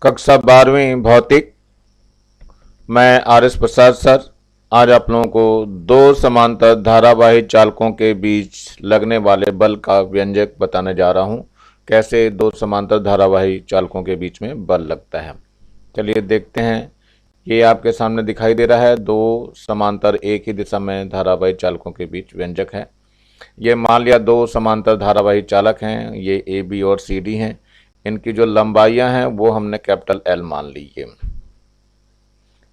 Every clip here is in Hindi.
कक्षा 12वीं भौतिक। मैं आर.एस. प्रसाद सर आज आप लोगों को दो समांतर धारावाही चालकों के बीच लगने वाले बल का व्यंजक बताने जा रहा हूं। कैसे दो समांतर धारावाही चालकों के बीच में बल लगता है, चलिए देखते हैं। ये आपके सामने दिखाई दे रहा है दो समांतर एक ही दिशा में धारावाही चालकों के बीच व्यंजक है। ये मान लिया दो समांतर धारावाही चालक हैं, ये ए बी और सी डी हैं। इनकी जो लंबाइयां हैं वो हमने कैपिटल एल मान ली है।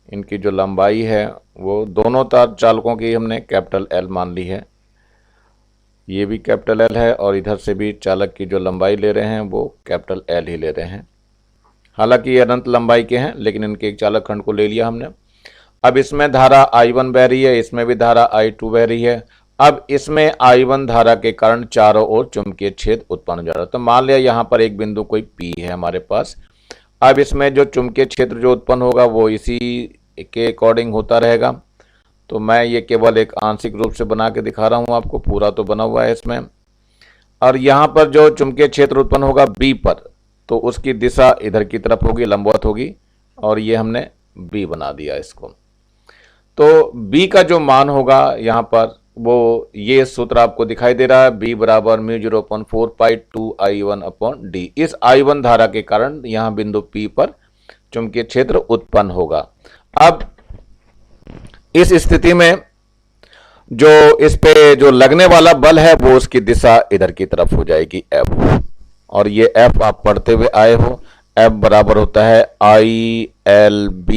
इनकी जो लंबाई है वो दोनों तार चालकों की हमने कैपिटल एल मान ली है। ये भी कैपिटल एल है और इधर से भी चालक की जो लंबाई ले रहे हैं वो कैपिटल एल ही ले रहे हैं। हालांकि ये अनंत लंबाई के हैं, लेकिन इनके एक चालक खंड को ले लिया हमने। अब इसमें धारा I1 बह रही है, इसमें भी धारा I2 बह रही है। अब इसमें I1 धारा के कारण चारों ओर चुंबकीय क्षेत्र उत्पन्न हो जा रहा है। तो मान लिया यहाँ पर एक बिंदु कोई P है हमारे पास। अब इसमें जो चुंबकीय क्षेत्र जो उत्पन्न होगा वो इसी के अकॉर्डिंग होता रहेगा। तो मैं ये केवल एक आंशिक रूप से बना के दिखा रहा हूँ आपको, पूरा तो बना हुआ है इसमें। और यहाँ पर जो चुंबकीय क्षेत्र उत्पन्न होगा B पर, तो उसकी दिशा इधर की तरफ होगी, लंबवत होगी, और ये हमने B बना दिया इसको। तो B का जो मान होगा यहाँ पर वो ये सूत्र आपको दिखाई दे रहा है, B बराबर μ0/4π2I1/d। इस I1 धारा के कारण यहाँ बिंदु P पर चुंबकीय क्षेत्र उत्पन्न होगा। अब इस स्थिति में जो इस पे जो लगने वाला बल है वो उसकी दिशा इधर की तरफ हो जाएगी F, और ये F आप पढ़ते हुए आए हो। F बराबर होता है ILB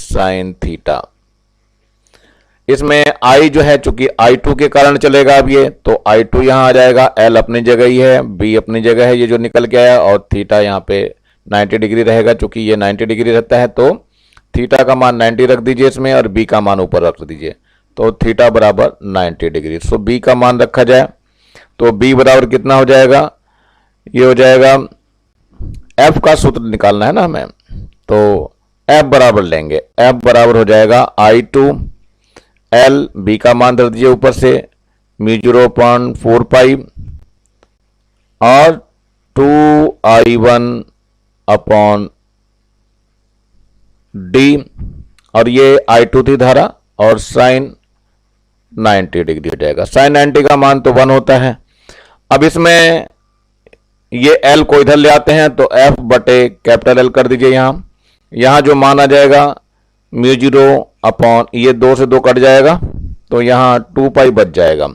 sin थीटा। इसमें I जो है चूंकि I2 के कारण चलेगा, अब ये तो I2 यहाँ आ जाएगा, L अपनी जगह ही है, B अपनी जगह है, ये जो निकल के आया, और थीटा यहाँ पे 90 डिग्री रहेगा। चूंकि ये 90 डिग्री रहता है तो थीटा का मान 90 रख दीजिए इसमें, और B का मान ऊपर रख दीजिए, तो थीटा बराबर 90 डिग्री। सो B का मान रखा जाए तो B बराबर कितना हो जाएगा, ये हो जाएगा, F का सूत्र निकालना है ना हमें, तो F बराबर लेंगे, F बराबर हो जाएगा I2 L, B का मान रख दीजिए ऊपर से μ0/4π और 2I1/d, और ये I2 थी धारा, और साइन 90 डिग्री हो जाएगा। साइन 90 का मान तो 1 होता है। अब इसमें ये L को इधर ले आते हैं तो F बटे कैपिटल L कर दीजिए। यहाँ जो मान आ जाएगा μ0 ये 2 से 2 कट जाएगा, तो यहाँ 2π बच जाएगा,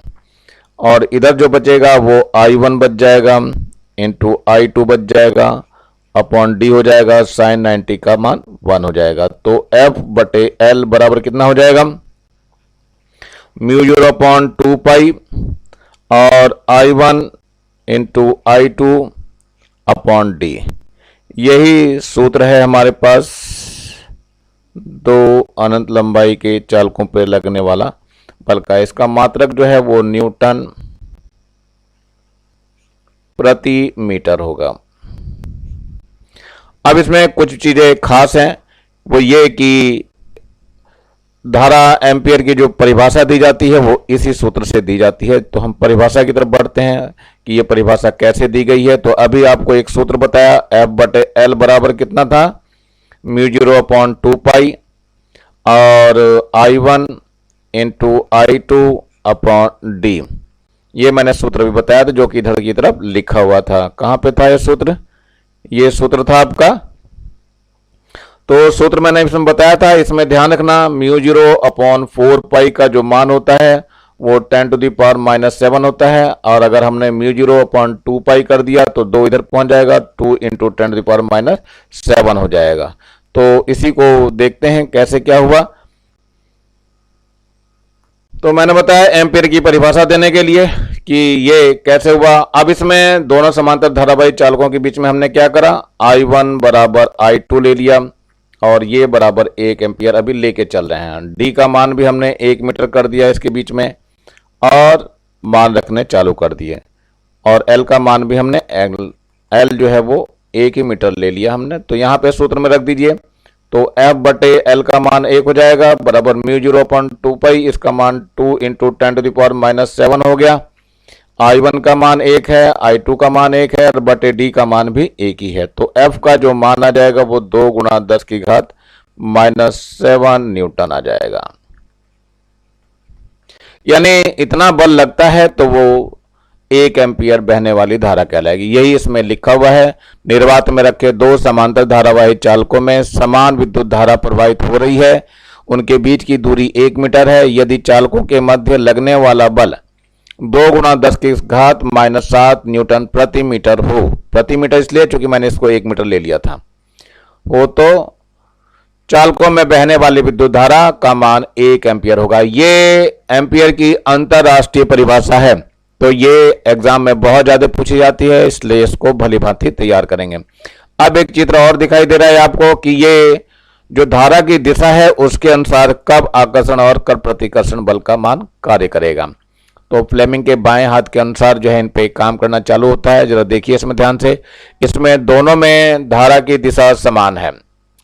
और इधर जो बचेगा वो I1 बच जाएगा इंटू I2 बच जाएगा अपॉन d हो जाएगा, साइन 90 का मान 1 हो जाएगा। तो F बटे L बराबर कितना हो जाएगा, μ0/2π और I1 into I2 upon d। यही सूत्र है हमारे पास दो अनंत लंबाई के चालकों पर लगने वाला बल का। इसका मात्रक जो है वो न्यूटन प्रति मीटर होगा। अब इसमें कुछ चीजें खास हैं, वो ये कि धारा एम्पियर की जो परिभाषा दी जाती है वो इसी सूत्र से दी जाती है। तो हम परिभाषा की तरफ बढ़ते हैं कि ये परिभाषा कैसे दी गई है। तो अभी आपको एक सूत्र बताया, F बटे L बराबर कितना था, μ0/2π और I1 into I2 upon d। ये मैंने सूत्र भी बताया था जो कि इधर की तरफ लिखा हुआ था। कहां पे था ये सूत्र, ये सूत्र था आपका। तो सूत्र मैंने इसमें बताया था, इसमें ध्यान रखना μ0/4π का जो मान होता है वो 10⁻⁻7 होता है, और अगर हमने μ0/2π कर दिया तो 2 इधर पहुंच जाएगा, 2 इंटू 10⁻7 हो जाएगा। तो इसी को देखते हैं कैसे क्या हुआ। तो मैंने बताया एम्पियर की परिभाषा देने के लिए कि ये कैसे हुआ। अब इसमें दोनों समांतर धारावाही चालकों के बीच में हमने क्या करा, I1 बराबर I2 ले लिया, और ये बराबर 1 एम्पियर अभी लेके चल रहे हैं। D का मान भी हमने 1 मीटर कर दिया इसके बीच में, और मान रखने चालू कर दिए, और L का मान भी हमने L जो है वो 1 ही मीटर ले लिया हमने। तो यहाँ पे सूत्र में रख दीजिए, तो F बटे L का मान 1 हो जाएगा बराबर μ0/2π, इसका मान 2 इंटू 10⁻⁻7 हो गया। I1 का मान 1 है, I2 का मान 1 है और बटे D का मान भी 1 ही है। तो F का जो मान आ जाएगा वो 2 गुणा 10 की घात -7 न्यूटन आ जाएगा। यानी इतना बल लगता है तो वो 1 एम्पियर बहने वाली धारा कहलाएगी। यही इसमें लिखा हुआ है। निर्वात में रखे दो समांतर धारावाही चालकों में समान विद्युत धारा प्रवाहित हो रही है। उनके बीच की दूरी 1 मीटर है। यदि चालकों के मध्य लगने वाला बल 2 गुणा 10 की घात -7 न्यूटन प्रति मीटर हो, प्रति मीटर इसलिए चूंकि मैंने इसको 1 मीटर ले लिया था, हो तो चालकों में बहने वाली विद्युत धारा का मान 1 एम्पियर होगा। ये एम्पियर की अंतरराष्ट्रीय परिभाषा है, तो ये एग्जाम में बहुत ज्यादा पूछी जाती है, इसलिए इसको भली भांति तैयार करेंगे। अब एक चित्र और दिखाई दे रहा है आपको कि ये जो धारा की दिशा है उसके अनुसार कब आकर्षण और कब प्रतिकर्षण बल का मान कार्य करेगा। तो फ्लेमिंग के बाएं हाथ के अनुसार जो है इन पे काम करना चालू होता है। जरा देखिए इसमें ध्यान से, इसमें दोनों में धारा की दिशा समान है।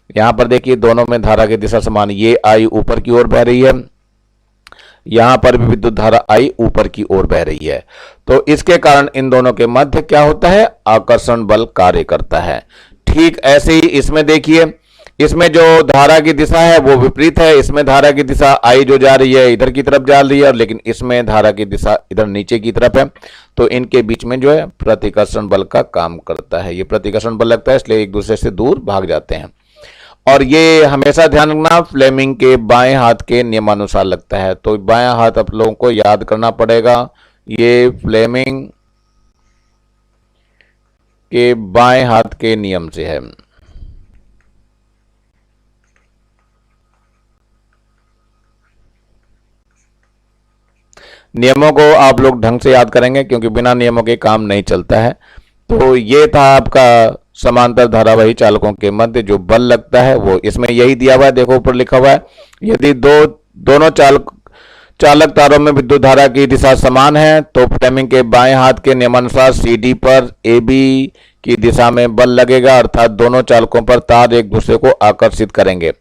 यहां पर देखिए दोनों में धारा की दिशा समान, ये आई ऊपर की ओर बह रही है, यहां पर भी विद्युत धारा आई ऊपर की ओर बह रही है। तो इसके कारण इन दोनों के मध्य क्या होता है, आकर्षण बल कार्य करता है। ठीक ऐसे ही इसमें देखिए, इसमें जो धारा की दिशा है वो विपरीत है। इसमें धारा की दिशा आई जो जा रही है इधर की तरफ जा रही है, और लेकिन इसमें धारा की दिशा इधर नीचे की तरफ है। तो इनके बीच में जो है प्रतिकर्षण बल का काम करता है। ये प्रतिकर्षण बल लगता है, इसलिए एक दूसरे से दूर भाग जाते हैं। और ये हमेशा ध्यान रखना फ्लेमिंग के बाएं हाथ के नियमानुसार लगता है। तो बाएं हाथ आप लोगों को याद करना पड़ेगा। ये फ्लेमिंग के बाएं हाथ के नियम से है। नियमों को आप लोग ढंग से याद करेंगे, क्योंकि बिना नियमों के काम नहीं चलता है। तो ये था आपका समांतर धारावाही चालकों के मध्य जो बल लगता है, वो इसमें यही दिया हुआ है। देखो ऊपर लिखा हुआ है, यदि दोनों चालक तारों में विद्युत धारा की दिशा समान है तो फ्लेमिंग के बाएं हाथ के नियमानुसार CD पर AB की दिशा में बल लगेगा, अर्थात दोनों चालकों पर तार एक दूसरे को आकर्षित करेंगे।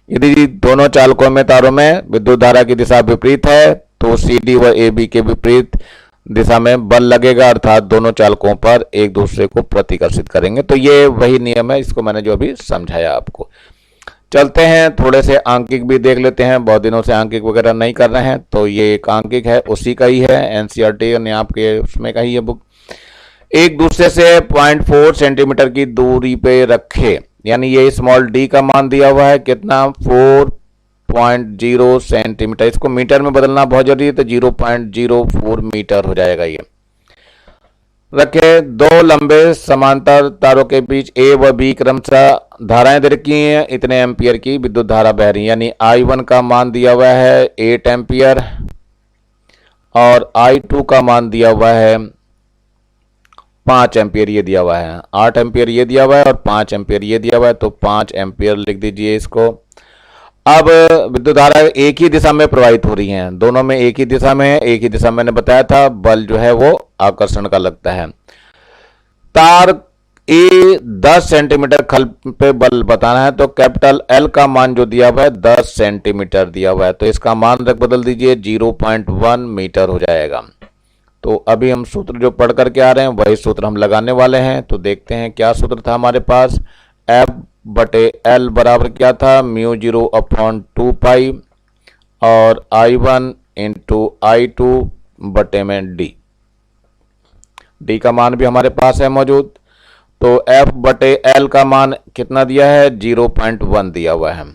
यदि दोनों चालकों में तारों में विद्युत धारा की दिशा विपरीत है तो CD व AB के विपरीत दिशा में बल लगेगा, अर्थात दोनों चालकों पर एक दूसरे को प्रतिकर्षित करेंगे। तो ये वही नियम है, इसको मैंने जो अभी समझाया आपको। चलते हैं थोड़े से आंकिक भी देख लेते हैं। बहुत दिनों से आंकिक वगैरह नहीं कर रहे हैं, तो ये एक आंकिक है, उसी का ही है, NCERT ने आपके उसमें का ही है बुक। एक दूसरे से 0.4 सेंटीमीटर की दूरी पे रखे, यानी ये स्मॉल d का मान दिया हुआ है कितना, 4.0 सेंटीमीटर। इसको मीटर में बदलना बहुत जरूरी है, तो 0.04 मीटर हो जाएगा। ये रखे दो लंबे समांतर तारों के बीच A व B क्रमशः धाराएं दे रखी हैं, इतने एम्पियर की विद्युत धारा बह रही है। यानी I1 का मान दिया हुआ है 8 एम्पियर और I2 का मान दिया हुआ है 5 एम्पियर, ये दिया हुआ है। 8 एम्पियर ये दिया हुआ है और 5 एम्पियर ये दिया हुआ है, तो 5 एम्पियर लिख दीजिए इसको। अब विद्युत धारा एक ही दिशा में प्रवाहित हो रही हैं, दोनों में एक ही दिशा में है। एक ही दिशा मैंने बताया था, बल जो है वो आकर्षण का लगता है। तार ए 10 सेंटीमीटर खल पे बल बताना है, तो कैपिटल L का मान जो दिया हुआ है 10 सेंटीमीटर दिया हुआ है, तो इसका मान रख बदल दीजिए, 0.1 मीटर हो जाएगा। तो अभी हम सूत्र जो पढ़ करके आ रहे हैं वही सूत्र हम लगाने वाले हैं। तो देखते हैं क्या सूत्र था हमारे पास। F/L बराबर क्या था, μ0/2π और I1 × I2 बटे में D का मान भी हमारे पास है मौजूद। तो F/L का मान कितना दिया है, 0.1 दिया हुआ है।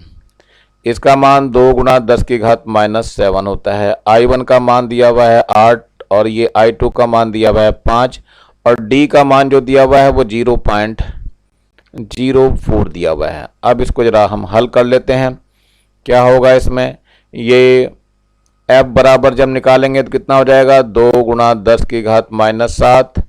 इसका मान 2 गुणा 10 की घात -7 होता है। I1 का मान दिया हुआ है 8 और ये I2 का मान दिया हुआ है 5 और D का मान जो दिया हुआ है वो 0.04 दिया हुआ है। अब इसको जरा हम हल कर लेते हैं, क्या होगा इसमें। ये F बराबर जब निकालेंगे तो कितना हो जाएगा, 2 गुणा 10 की घात -7,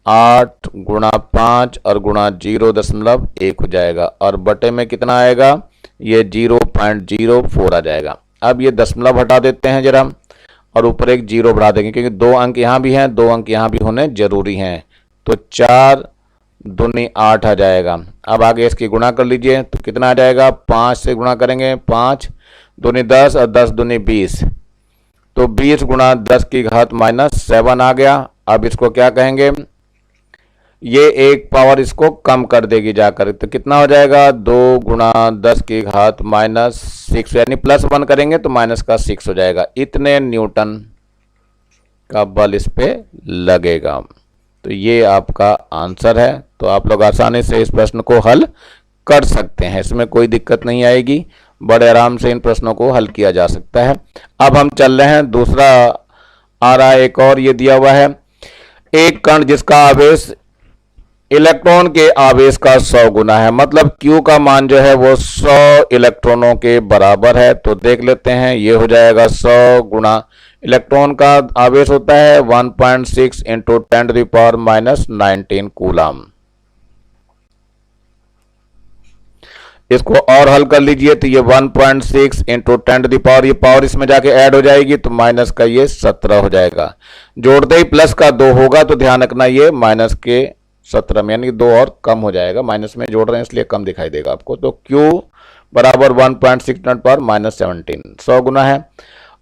8 गुणा 5 और गुणा 0.1 हो जाएगा, और बटे में कितना आएगा, ये 0.04 आ जाएगा। अब ये दशमलव हटा देते हैं जरा और ऊपर एक 0 बढ़ा देंगे, क्योंकि 2 अंक यहाँ भी हैं, 2 अंक यहाँ भी होने जरूरी हैं। तो 4 दूनी 8 आ जाएगा। अब आगे इसकी गुणा कर लीजिए, तो कितना आ जाएगा, 5 से गुणा करेंगे, 5 दूनी 10 और 10 दूनी 20, तो 20 गुणा 10 की घात -7 आ गया। अब इसको क्या कहेंगे, ये एक पावर इसको कम कर देगी जाकर, तो कितना हो जाएगा 2 गुणा 10 की घात -6, यानी +1 करेंगे तो माइनस का 6 हो जाएगा। इतने न्यूटन का बल इस पे लगेगा। तो ये आपका आंसर है। तो आप लोग आसानी से इस प्रश्न को हल कर सकते हैं, इसमें कोई दिक्कत नहीं आएगी, बड़े आराम से इन प्रश्नों को हल किया जा सकता है। अब हम चल रहे हैं, दूसरा आ रहा है एक और, ये दिया हुआ है एक कण जिसका आवेश इलेक्ट्रॉन के आवेश का 100 गुना है, मतलब Q का मान जो है वो 100 इलेक्ट्रॉनों के बराबर है। तो देख लेते हैं, ये हो जाएगा 100 गुना इलेक्ट्रॉन का आवेश होता है 1.6 इंटू 10⁻⁻19 कूलम। इसको और हल कर लीजिए, तो ये 1.6 इंटू 10 ये पावर इसमें जाके ऐड हो जाएगी, तो माइनस का ये 17 हो जाएगा। जोड़ते ही प्लस का 2 होगा, तो ध्यान रखना ये माइनस के 17 में, यानी 2 और कम हो जाएगा, माइनस में जोड़ रहे हैं इसलिए कम दिखाई देगा आपको। तो Q बराबर 1.6 10⁻⁻17 100 गुना है,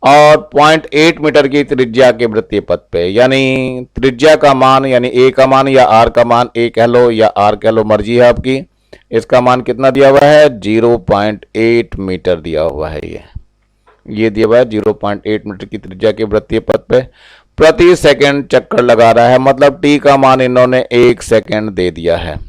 और 0.8 मीटर की त्रिज्या के वृत्तीय पथ पे, यानी त्रिज्या का मान, यानी A का मान या R का मान, A कह लो या R कह लो, मर्जी है आपकी। इसका मान कितना दिया हुआ है 0.8 मीटर दिया हुआ है, ये दिया हुआ है 0.8 मीटर की त्रिज्या के वृत्तीय पथ पे प्रति सेकंड चक्कर लगा रहा है, मतलब T का मान इन्होंने 1 सेकंड दे दिया है।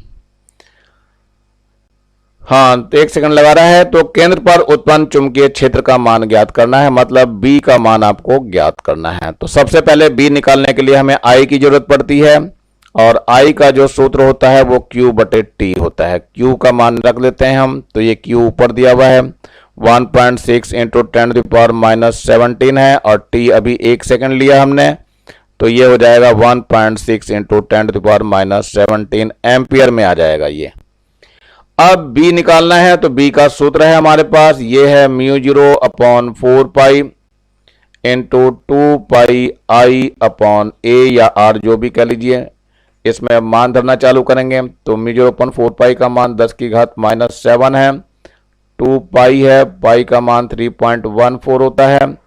हाँ, तो 1 सेकंड लगा रहा है। तो केंद्र पर उत्पन्न चुंबकीय क्षेत्र का मान ज्ञात करना है, मतलब B का मान आपको ज्ञात करना है। तो सबसे पहले B निकालने के लिए हमें I की जरूरत पड़ती है, और I का जो सूत्र होता है वो Q/T होता है। Q का मान रख लेते हैं हम, तो ये Q ऊपर दिया हुआ है 1.6 इंटू 10⁻⁻17 है, और T अभी 1 सेकंड लिया हमने, तो ये हो जाएगा 1.6 इंटू 10⁻⁻17 एम्पियर में आ जाएगा ये। अब B निकालना है, तो B का सूत्र है हमारे पास, ये है μ0/4π इंटू 2πI/A या R जो भी कह लीजिए। इसमें मान धरना चालू करेंगे, तो μ0/4π का मान 10 की घात -7 है, 2π है, पाई का मान 3.14 होता है,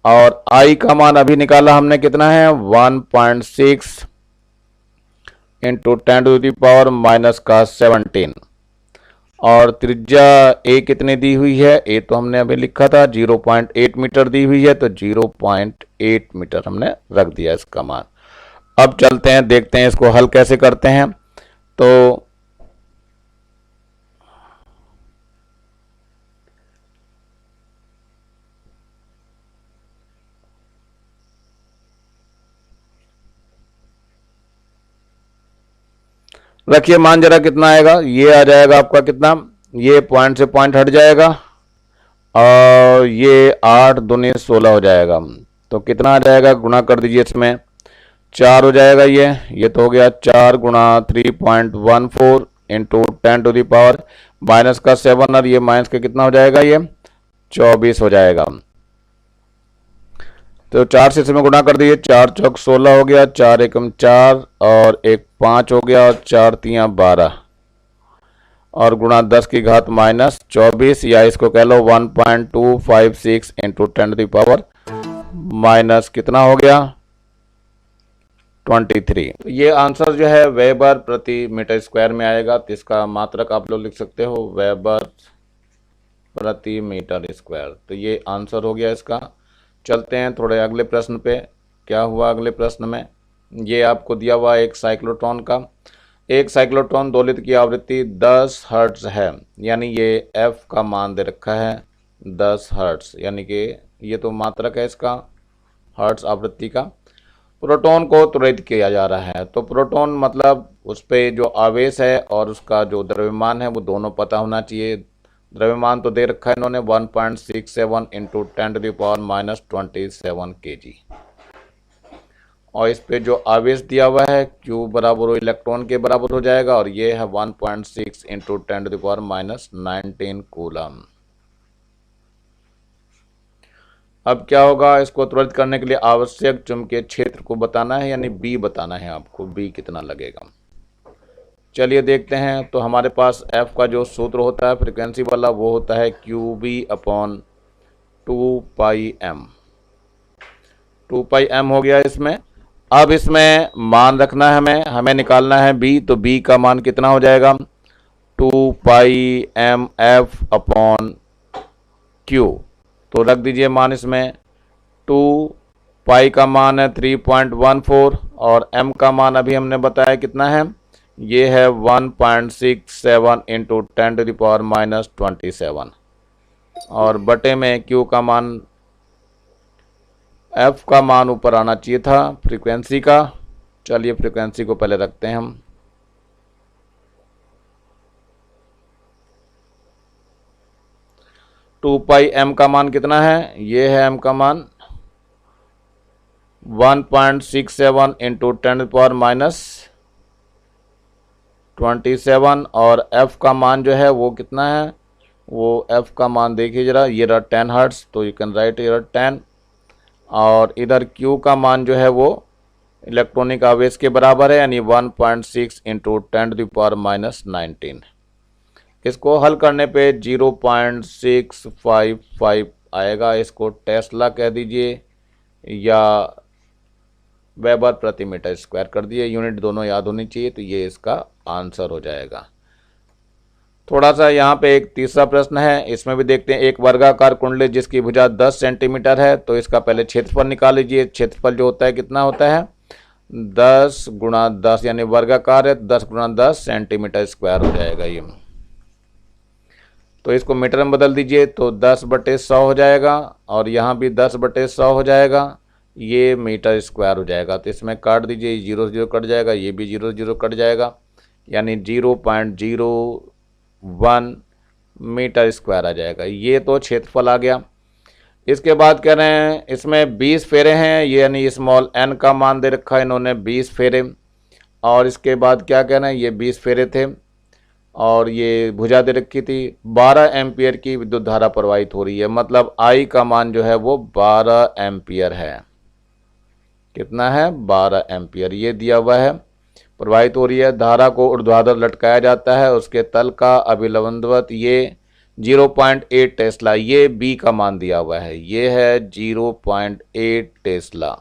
और I का मान अभी निकाला हमने कितना है 1.6 इंटू 10⁻⁻17, और त्रिज्या A कितनी दी हुई है, A तो हमने अभी लिखा था 0.8 मीटर दी हुई है, तो 0.8 मीटर हमने रख दिया इसका मान। अब चलते हैं, देखते हैं इसको हल कैसे करते हैं। तो रखिए मान जरा कितना आएगा, ये आ जाएगा आपका कितना, ये पॉइंट से पॉइंट हट जाएगा, और ये 8 दूनी 16 हो जाएगा, तो कितना आ जाएगा, गुणा कर दीजिए, इसमें 4 हो जाएगा ये तो हो गया 4 गुणा 3.14 इंटू 10⁻⁻, का 7, और ये माइनस का कितना हो जाएगा, ये 24 हो जाएगा। तो 4 से इसमें गुणा कर दिए, 4 चौक 16 हो गया, 4 एकम 4 और 1 5 हो गया, और 4 तियां 12, और गुणा 10 की घात -24, या इसको कह लो 1.256 इंटू 10⁻, कितना हो गया 23। ये आंसर जो है वेबर प्रति मीटर स्क्वायर में आएगा, तो इसका मात्रक आप लोग लिख सकते हो वेबर प्रति मीटर स्क्वायर। तो ये आंसर हो गया इसका। चलते हैं थोड़े अगले प्रश्न पे। क्या हुआ अगले प्रश्न में, ये आपको दिया हुआ एक साइक्लोट्रॉन का, एक साइक्लोट्रॉन दोलित की आवृत्ति 10 हर्ट्ज है, यानी ये F का मान दे रखा है 10 हर्ट्ज, यानी कि ये तो मात्रक है इसका हर्ट्ज आवृत्ति का। प्रोटॉन को त्वरित किया जा रहा है, तो प्रोटॉन मतलब उस पर जो आवेश है और उसका जो द्रव्यमान है वो दोनों पता होना चाहिए। द्रव्यमान तो दे रखा है इन्होंने 1.67 इंटू 10⁻⁻27 kg, और इस पे जो आवेश दिया हुआ है Q बराबर इलेक्ट्रॉन के बराबर हो जाएगा, और ये है 1.6 इंटू 10⁻⁻19 कूलम। अब क्या होगा, इसको त्वरित करने के लिए आवश्यक चुंबकीय क्षेत्र को बताना है, यानी B बताना है आपको, B कितना लगेगा। चलिए देखते हैं। तो हमारे पास F का जो सूत्र होता है फ्रीक्वेंसी वाला, वो होता है QB/2πm। 2πm हो गया इसमें, अब इसमें मान रखना है हमें निकालना है बी, तो बी का मान कितना हो जाएगा 2πmf/q। तो रख दीजिए मान इसमें 2 का मान है 3.14 और m का मान अभी हमने बताया कितना है, ये है 1.67 इंटू 10⁻⁻27 और बटे में q का मान, f का मान ऊपर आना चाहिए था फ्रीक्वेंसी का। चलिए फ्रीक्वेंसी को पहले रखते हैं हम। टू पाई m का मान कितना है, ये है m का मान 1.67 इंटू 10⁻⁻27 और f का मान जो है वो कितना है, वो f का मान देखिए जरा, ये रहा 10 हर्ट्ज, तो यू कैन राइट इधर 10 और इधर q का मान जो है वो इलेक्ट्रॉनिक आवेश के बराबर है, यानी 1.6 इंटू 10⁻⁻19। इसको हल करने पे 0.655 आएगा। इसको टेस्ला कह दीजिए या वेबर प्रति मीटर स्क्वायर कर दिए, यूनिट दोनों याद होनी चाहिए, तो ये इसका आंसर हो जाएगा। थोड़ा सा यहाँ पे एक तीसरा प्रश्न है, इसमें भी देखते हैं। एक वर्गाकार कुंडली जिसकी भुजा 10 सेंटीमीटर है, तो इसका पहले क्षेत्रफल निकाल लीजिए। क्षेत्रफल जो होता है कितना होता है 10 गुणा 10, यानी वर्गाकार है 10 गुणा 10 सेंटीमीटर स्क्वायर हो जाएगा ये। तो इसको मीटर में बदल दीजिए तो 10/100 हो जाएगा और यहाँ भी 10/100 हो जाएगा, ये मीटर स्क्वायर हो जाएगा। तो इसमें काट दीजिए, 0 0 कट जाएगा, ये भी 0 0 कट जाएगा, यानी 0.01 मीटर स्क्वायर आ जाएगा। ये तो क्षेत्रफल आ गया। इसके बाद कह रहे हैं इसमें 20 फेरे हैं, यानी स्मॉल n का मान दे रखा है इन्होंने 20 फेरे। और इसके बाद क्या कह रहे हैं, ये 20 फेरे थे और ये भुजा दे रखी थी। 12 एम्पियर की विद्युत धारा प्रवाहित हो रही है, मतलब I का मान जो है वो 12 एम्पियर है। कितना है 12 एम्पियर, ये दिया हुआ है। प्रवाहित हो रही है, धारा को ऊर्ध्वाधर लटकाया जाता है, उसके तल का अभिलंबवत ये 0.8 टेस्ला, ये B का मान दिया हुआ है, ये है 0.8 टेस्ला।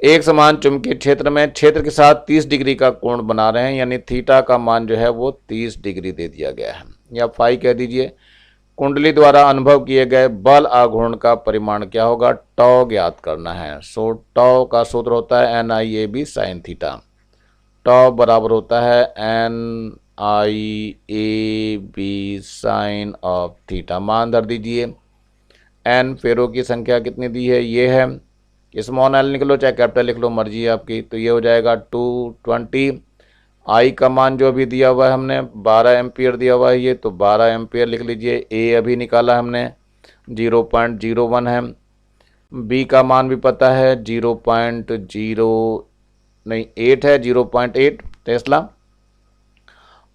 एक समान चुंबकीय क्षेत्र में क्षेत्र के साथ 30 डिग्री का कोण बना रहे हैं, यानी थीटा का मान जो है वो 30 डिग्री दे दिया गया है, या फाई कह दीजिए। कुंडली द्वारा अनुभव किए गए बल आघूर्ण का परिमाण क्या होगा, टॉ ज्ञात करना है। सो टॉ का सूत्र होता है NIAB sin थीटा। टॉ बराबर होता है NIAB sin ऑफ थीटा। मान धर दीजिए, n फेरों की संख्या कितनी दी है, ये है। स्मॉल एल लिख लो चाहे कैपिटल लिख लो, मर्जी है आपकी। तो ये हो जाएगा 220। I का मान जो अभी दिया हुआ है हमने 12 एम्पियर दिया हुआ है ये, तो 12 एम्पियर लिख लीजिए। A अभी निकाला हमने 0.01 है। B का मान भी पता है 0.8 है, 0.8 टेस्ला।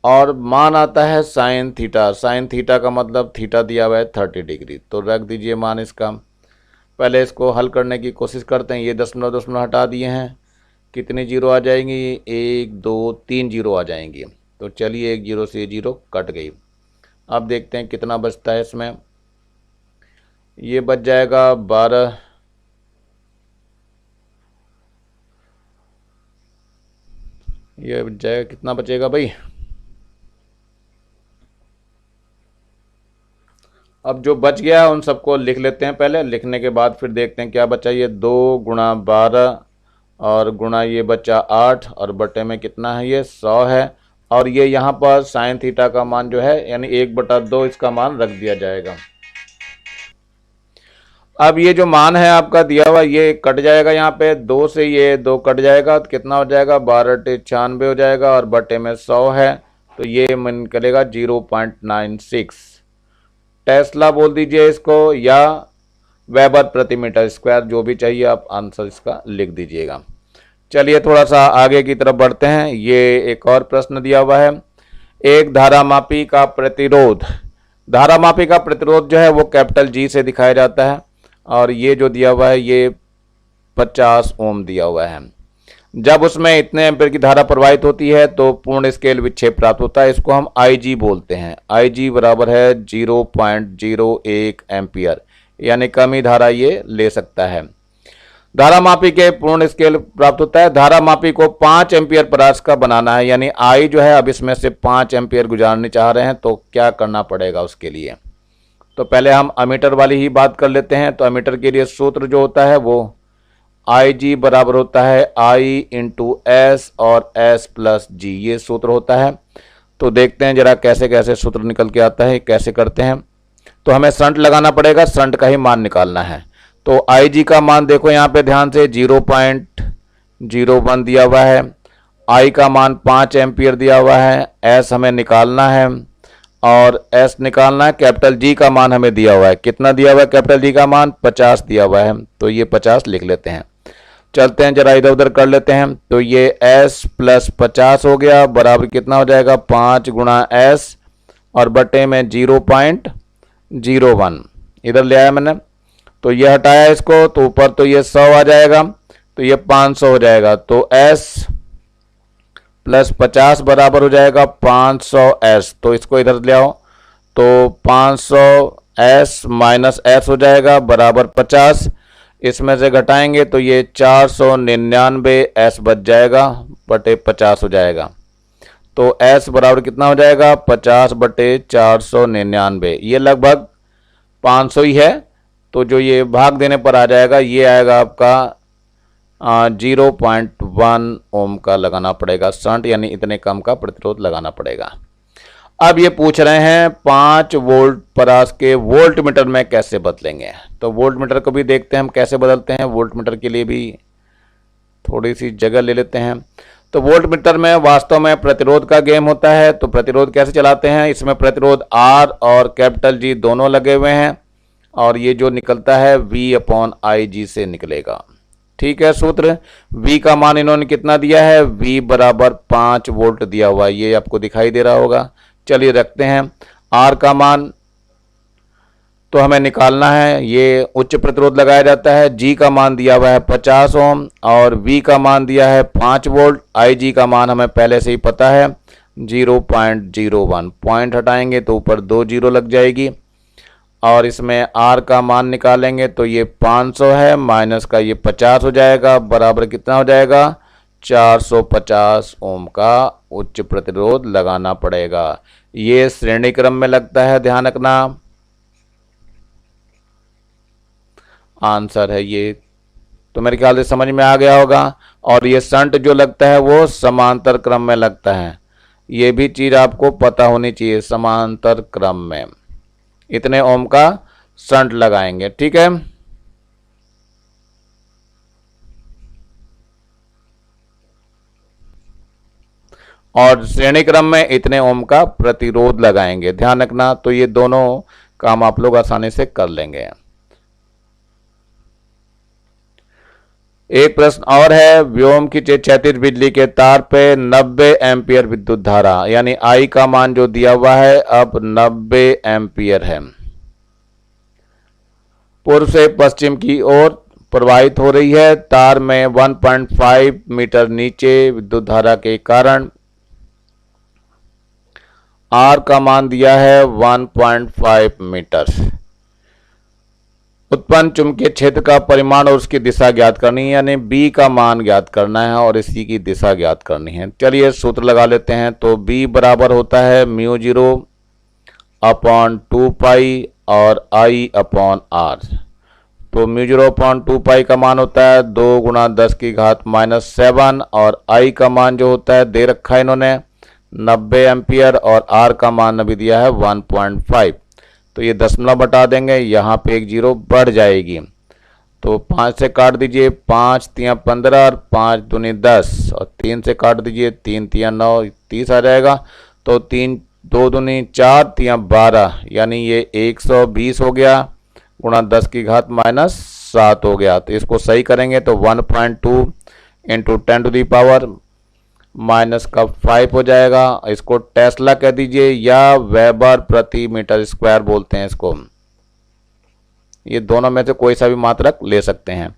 और मान आता है साइन थीटा। साइन थीटा का मतलब थीटा दिया हुआ है 30 डिग्री, तो रख दीजिए मान इसका। पहले इसको हल करने की कोशिश करते हैं। ये दशमलव दशमलव हटा दिए हैं, कितनी जीरो आ जाएंगी, 1 2 3 जीरो आ जाएंगी। तो चलिए 1 जीरो से 0 कट गई। अब देखते हैं कितना बचता है इसमें। ये बच जाएगा 12, ये बच जाएगा, कितना बचेगा भाई। अब जो बच गया उन सबको लिख लेते हैं पहले, लिखने के बाद फिर देखते हैं क्या बचा। ये 2 गुणा 12 और गुणा ये बचा 8 और बटे में कितना है, ये 100 है। और ये यहाँ पर साइन थीटा का मान जो है यानी 1/2 इसका मान रख दिया जाएगा। अब ये जो मान है आपका दिया हुआ ये कट जाएगा, यहाँ पे 2 से ये 2 कट जाएगा, तो कितना हो जाएगा 12 96 हो जाएगा और बटे में 100 है, तो ये मन निकलेगा 0.96 टेस्ला बोल दीजिए इसको, या वेबर प्रति मीटर स्क्वायर, जो भी चाहिए आप आंसर इसका लिख दीजिएगा। चलिए थोड़ा सा आगे की तरफ बढ़ते हैं। ये एक और प्रश्न दिया हुआ है। एक धारामापी का प्रतिरोध, धारामापी का प्रतिरोध जो है वो कैपिटल G से दिखाया जाता है और ये जो दिया हुआ है ये 50 ओम दिया हुआ है। जब उसमें इतने एम्पीयर की धारा प्रवाहित होती है तो पूर्ण स्केल विक्षेप प्राप्त होता है, इसको हम IG बोलते हैं। IG बराबर है 0.01 एम्पीयर। यानी कम ही धारा ये ले सकता है। धारा मापी के पूर्ण स्केल प्राप्त होता है। धारा मापी को 5 एम्पियर परास का बनाना है, यानी आई जो है अब इसमें से 5 एम्पियर गुजारने चाह रहे हैं, तो क्या करना पड़ेगा उसके लिए। तो पहले हम अमीटर वाली ही बात कर लेते हैं। तो अमीटर के लिए सूत्र जो होता है वो आई जी बराबर होता है आई इंटू एस और एस प्लस जी, ये सूत्र होता है। तो देखते हैं जरा कैसे कैसे सूत्र निकल के आता है, कैसे करते हैं। तो हमें शंट लगाना पड़ेगा, शंट का ही मान निकालना है। तो आई जी का मान देखो यहाँ पे ध्यान से 0.01 दिया हुआ है, आई का मान 5 एम्पियर दिया हुआ है, एस हमें निकालना है और एस निकालना है। कैपिटल जी का मान हमें दिया हुआ है, कितना दिया हुआ है कैपिटल जी का मान 50 दिया हुआ है, तो ये 50 लिख लेते हैं। चलते हैं जरा इधर उधर कर लेते हैं। तो ये s प्लस 50 हो गया बराबर कितना हो जाएगा 5 गुणा एस और बटे में 0.01 इधर ले आया मैंने। तो ये हटाया इसको, तो ऊपर तो ये 100 आ जाएगा, तो ये 500 हो जाएगा। तो s प्लस 50 बराबर हो जाएगा 500s। तो इसको इधर ले आओ, तो 500s माइनस s हो जाएगा बराबर 50। इसमें से घटाएंगे तो ये 499s बच जाएगा बटे 50 हो जाएगा। तो s बराबर कितना हो जाएगा 50 बटे 499, ये लगभग 500 ही है। तो जो ये भाग देने पर आ जाएगा ये आएगा आपका 0.1 ओम का लगाना पड़ेगा शंट, यानी इतने कम का प्रतिरोध लगाना पड़ेगा। अब ये पूछ रहे हैं 5 वोल्ट परास के वोल्ट मीटर में कैसे बदलेंगे। तो वोल्ट मीटर को भी देखते हैं हम कैसे बदलते हैं। वोल्ट मीटर के लिए भी थोड़ी सी जगह ले लेते हैं। तो वोल्ट मीटर में वास्तव में प्रतिरोध का गेम होता है। तो प्रतिरोध कैसे चलाते हैं, इसमें प्रतिरोध R और कैपिटल G दोनों लगे हुए हैं और ये जो निकलता है V/IG से निकलेगा। ठीक है, सूत्र V का मान इन्होंने कितना दिया है, V बराबर 5 वोल्ट दिया हुआ है, ये आपको दिखाई दे रहा होगा। चलिए रखते हैं। R का मान तो हमें निकालना है, ये उच्च प्रतिरोध लगाया जाता है। G का मान दिया हुआ है 50 ओम और V का मान दिया है 5 वोल्ट। IG का मान हमें पहले से ही पता है 0.01, पॉइंट हटाएंगे तो ऊपर 2 जीरो लग जाएगी और इसमें R का मान निकालेंगे तो ये 500 है माइनस का ये 50 हो जाएगा बराबर कितना हो जाएगा 450 ओम का उच्च प्रतिरोध लगाना पड़ेगा। ये श्रेणी क्रम में लगता है, ध्यान रखना। आंसर है ये, तो मेरे ख्याल से समझ में आ गया होगा। और ये शंट जो लगता है वो समांतर क्रम में लगता है, ये भी चीज आपको पता होनी चाहिए। समांतर क्रम में इतने ओम का शंट लगाएंगे, ठीक है। और श्रेणी क्रम में इतने ओम का प्रतिरोध लगाएंगे, ध्यान रखना। तो ये दोनों काम आप लोग आसानी से कर लेंगे। एक प्रश्न और है, व्योम की क्षैतिज बिजली के तार पे 90 एम्पियर विद्युत धारा, यानी आई का मान जो दिया हुआ है अब 90 एम्पियर है, पूर्व से पश्चिम की ओर प्रवाहित हो रही है। तार में 1.5 मीटर नीचे विद्युत धारा के कारण आर का मान दिया है 1.5 मीटर। उत्पन्न चुंबकीय क्षेत्र का परिमाण और उसकी दिशा ज्ञात करनी है, यानी बी का मान ज्ञात करना है और इसी की दिशा ज्ञात करनी है। चलिए सूत्र लगा लेते हैं। तो बी बराबर होता है μ0/2π और I/R। तो μ0/2π का मान होता है 2 गुणा 10 की घात -7 और I का मान जो होता है दे रखा है इन्होंने 90 एम्पियर और R का मान अभी दिया है 1.5। तो ये दशमलव बटा देंगे, यहाँ पे एक जीरो बढ़ जाएगी। तो 5 से काट दीजिए, 5 तिया 15 और 5 दूनी 10 और 3 से काट दीजिए, 3 तिया 9 30 आ जाएगा। तो 3 2 दूनी 4 तिया 12, यानी ये 120 हो गया गुणा 10 की घात -7 हो गया। तो इसको सही करेंगे तो 1.2 इंटू 10 टू दी पावर -5 हो जाएगा। इसको टेस्ला कह दीजिए या वेबर प्रति मीटर स्क्वायर बोलते हैं इसको, ये दोनों में से कोई सा भी मात्रक ले सकते हैं।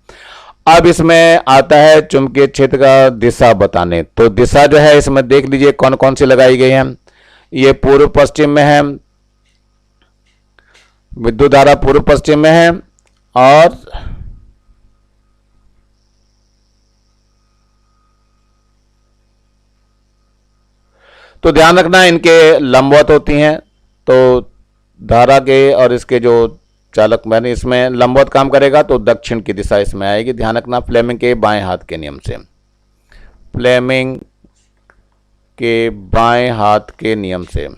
अब इसमें आता है चुंबकीय क्षेत्र का दिशा बताने। तो दिशा जो है इसमें देख लीजिए कौन कौन सी लगाई गई है। ये पूर्व पश्चिम में है, विद्युत धारा पूर्व पश्चिम में है और तो ध्यान रखना इनके लंबवत होती हैं, तो धारा के और इसके जो चालक मैंने इसमें लंबवत काम करेगा तो दक्षिण की दिशा इसमें आएगी। ध्यान रखना फ्लेमिंग के बाएं हाथ के नियम से, फ्लेमिंग के बाएं हाथ के नियम से।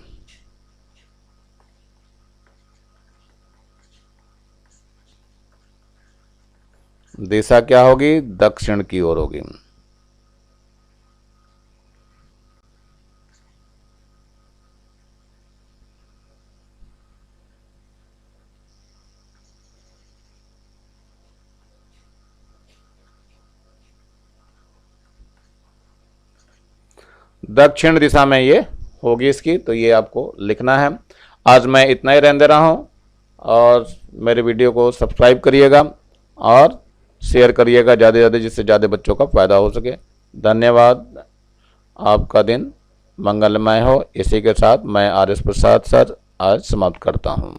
दिशा क्या होगी? दक्षिण की ओर होगी। दक्षिण दिशा में ये होगी इसकी, तो ये आपको लिखना है। आज मैं इतना ही रहने दे रहा हूँ, और मेरे वीडियो को सब्सक्राइब करिएगा और शेयर करिएगा ज़्यादा से ज़्यादा, जिससे ज़्यादा बच्चों का फ़ायदा हो सके। धन्यवाद। आपका दिन मंगलमय हो। इसी के साथ मैं आर एस प्रसाद सर आज समाप्त करता हूँ।